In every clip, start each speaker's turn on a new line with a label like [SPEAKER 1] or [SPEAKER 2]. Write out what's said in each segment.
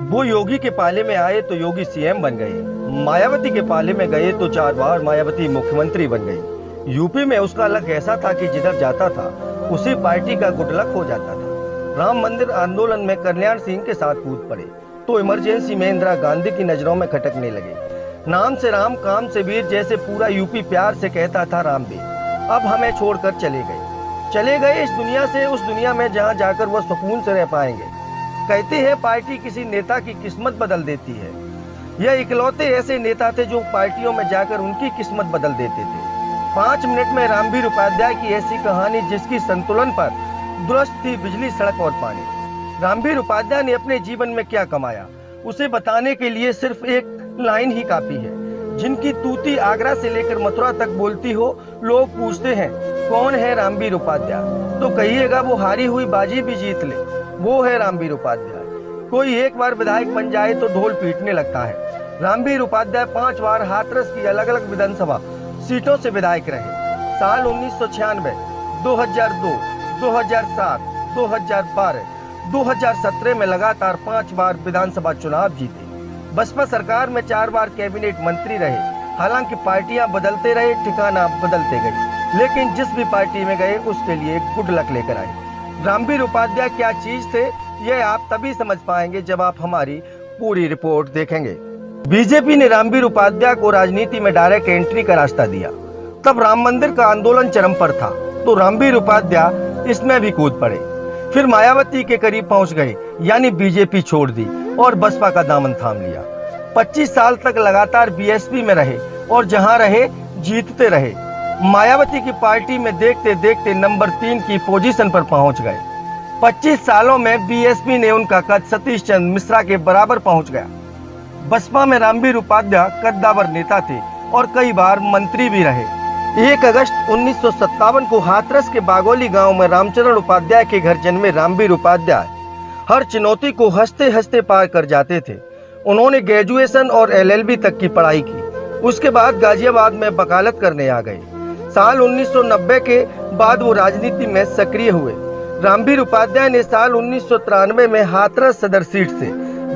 [SPEAKER 1] वो योगी के पाले में आए तो योगी सीएम बन गए, मायावती के पाले में गए तो 4 बार मायावती मुख्यमंत्री बन गई। यूपी में उसका लक ऐसा था कि जिधर जाता था उसी पार्टी का गुडलक हो जाता था। राम मंदिर आंदोलन में कल्याण सिंह के साथ कूद पड़े तो इमरजेंसी में इंदिरा गांधी की नजरों में खटकने लगे। नाम से राम काम से वीर जैसे पूरा यूपी प्यार से कहता था राम वीर। अब हमें छोड़कर चले गए इस दुनिया से उस दुनिया में जहां जाकर वह सुकून से रह पाएंगे। कहते हैं पार्टी किसी नेता की किस्मत बदल देती है। यह इकलौते ऐसे नेता थे जो पार्टियों में जाकर उनकी किस्मत बदल देते थे। 5 मिनट में रामवीर उपाध्याय की ऐसी कहानी जिसकी संतुलन पर दुरुस्त थी बिजली, सड़क और पानी। रामवीर उपाध्याय ने अपने जीवन में क्या कमाया उसे बताने के लिए सिर्फ एक लाइन ही काफी है। जिनकी तूती आगरा से लेकर मथुरा तक बोलती हो, लोग पूछते हैं कौन है रामवीर उपाध्याय, तो कहिएगा वो हारी हुई बाजी भी जीत ले, वो है रामवीर उपाध्याय। कोई एक बार विधायक बन जाए तो ढोल पीटने लगता है। रामवीर उपाध्याय 5 बार हाथरस की अलग अलग विधानसभा सीटों से विधायक रहे। साल 1996, 2002, 2007, 2012, 2017 में लगातार 5 बार विधानसभा चुनाव जीते। बसपा सरकार में 4 बार कैबिनेट मंत्री रहे। हालांकि पार्टियां बदलते रहे, ठिकाना बदलते गए, लेकिन जिस भी पार्टी में गए उसके लिए गुड लक लेकर आए। रामवीर उपाध्याय क्या चीज थे यह आप तभी समझ पाएंगे जब आप हमारी पूरी रिपोर्ट देखेंगे। बीजेपी ने रामवीर उपाध्याय को राजनीति में डायरेक्ट एंट्री का रास्ता दिया। तब राम मंदिर का आंदोलन चरम पर था तो रामवीर उपाध्याय इसमें भी कूद पड़े। फिर मायावती के करीब पहुंच गए, यानी बीजेपी छोड़ दी और बसपा का दामन थाम लिया। 25 साल तक लगातार बीएसपी में रहे और जहां रहे जीतते रहे। मायावती की पार्टी में देखते देखते नंबर 3 की पोजीशन पर पहुंच गए। 25 सालों में बीएसपी ने उनका कद सतीश चंद्र मिश्रा के बराबर पहुंच गया। बसपा में रामवीर उपाध्याय कद्दावर नेता थे और कई बार मंत्री भी रहे। 1 अगस्त 1957 को हाथरस के बागोली गांव में रामचरण उपाध्याय के घर जन्मे रामवीर उपाध्याय हर चुनौती को हंसते हंसते पार कर जाते थे। उन्होंने ग्रेजुएशन और एलएलबी तक की पढ़ाई की। उसके बाद गाजियाबाद में वकालत करने आ गए। साल 1990 के बाद वो राजनीति में सक्रिय हुए। रामवीर उपाध्याय ने साल 1993 में हाथरस सदर सीट से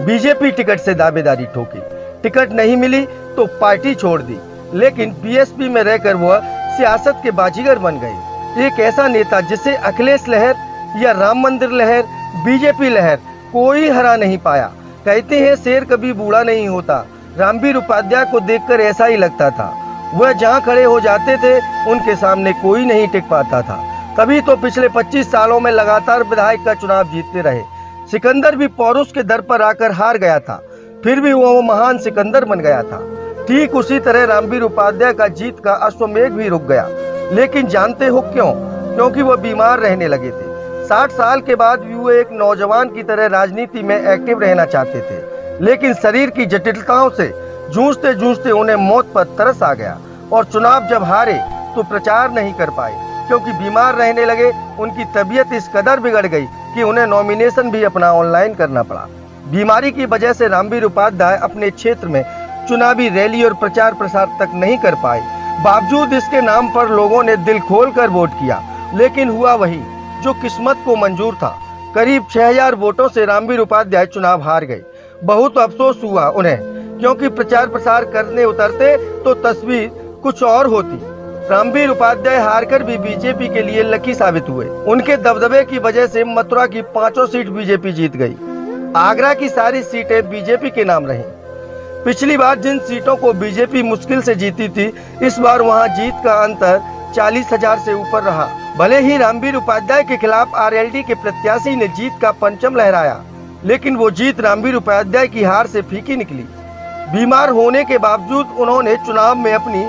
[SPEAKER 1] बीजेपी टिकट से दावेदारी ठोकी। टिकट नहीं मिली तो पार्टी छोड़ दी, लेकिन बीएसपी में रहकर वह सियासत के बाजीगर बन गए। एक ऐसा नेता जिसे अखिलेश लहर या राम मंदिर लहर, बीजेपी लहर कोई हरा नहीं पाया। कहते हैं शेर कभी बूढ़ा नहीं होता। रामवीर उपाध्याय को देखकर ऐसा ही लगता था। वह जहां खड़े हो जाते थे उनके सामने कोई नहीं टिक पाता था। तभी तो पिछले 25 सालों में लगातार विधायक का चुनाव जीतते रहे। सिकंदर भी पौरुष के दर पर आकर हार गया था, फिर भी वो महान सिकंदर बन गया था। ठीक उसी तरह रामवीर उपाध्याय का जीत का अश्वमेघ भी रुक गया। लेकिन जानते हो क्यों? क्योंकि वह बीमार रहने लगे थे। 60 साल के बाद भी वो एक नौजवान की तरह राजनीति में एक्टिव रहना चाहते थे, लेकिन शरीर की जटिलताओं से जूझते जूझते उन्हें मौत पर तरस आ गया और चुनाव जब हारे तो प्रचार नहीं कर पाए क्योंकि बीमार रहने लगे। उनकी तबीयत इस कदर बिगड़ गई कि उन्हें नॉमिनेशन भी अपना ऑनलाइन करना पड़ा। बीमारी की वजह से रामवीर उपाध्याय अपने क्षेत्र में चुनावी रैली और प्रचार प्रसार तक नहीं कर पाए। बावजूद इसके नाम पर लोगों ने दिल खोलकर वोट किया, लेकिन हुआ वही जो किस्मत को मंजूर था। करीब 6000 वोटों से रामवीर उपाध्याय चुनाव हार गए। बहुत अफसोस हुआ उन्हें, क्योंकि प्रचार प्रसार करने उतरते तो तस्वीर कुछ और होती। रामवीर उपाध्याय हारकर भी बीजेपी के लिए लकी साबित हुए। उनके दबदबे की वजह से मथुरा की 5 सीट बीजेपी जीत गई। आगरा की सारी सीटें बीजेपी के नाम रहीं। पिछली बार जिन सीटों को बीजेपी मुश्किल से जीती थी, इस बार वहां जीत का अंतर 40,000 से ऊपर रहा। भले ही रामवीर उपाध्याय के खिलाफ आरएलडी के प्रत्याशी ने जीत का परचम लहराया, लेकिन वो जीत रामवीर उपाध्याय की हार से फीकी निकली। बीमार होने के बावजूद उन्होंने चुनाव में अपनी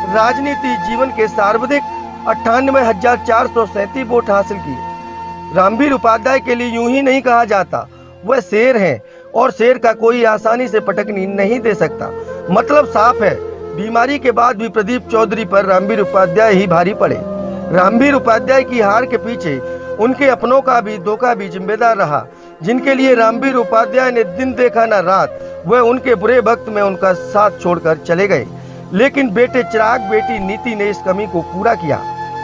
[SPEAKER 1] राजनीति जीवन के सर्वाधिक 98,437 वोट हासिल किए। रामवीर उपाध्याय के लिए यूं ही नहीं कहा जाता, वह शेर हैं और शेर का कोई आसानी से पटकनी नहीं दे सकता। मतलब साफ है, बीमारी के बाद भी प्रदीप चौधरी पर रामवीर उपाध्याय ही भारी पड़े। रामवीर उपाध्याय की हार के पीछे उनके अपनों का भी धोखा भी जिम्मेदार रहा, जिनके लिए रामवीर उपाध्याय ने दिन देखा न रात। वह उनके बुरे वक्त में उनका साथ छोड़कर चले गए, लेकिन बेटे चिराग बेटी नीति ने इस कमी को पूरा किया।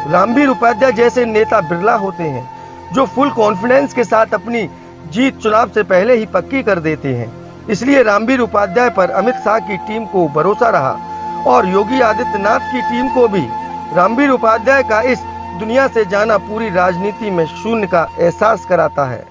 [SPEAKER 1] रामवीर उपाध्याय जैसे नेता बिरला होते हैं जो फुल कॉन्फिडेंस के साथ अपनी जीत चुनाव से पहले ही पक्की कर देते हैं। इसलिए रामवीर उपाध्याय पर अमित शाह की टीम को भरोसा रहा और योगी आदित्यनाथ की टीम को भी रामवीर उपाध्याय का इस दुनिया से जाना पूरी राजनीति में शून्य का एहसास कराता है।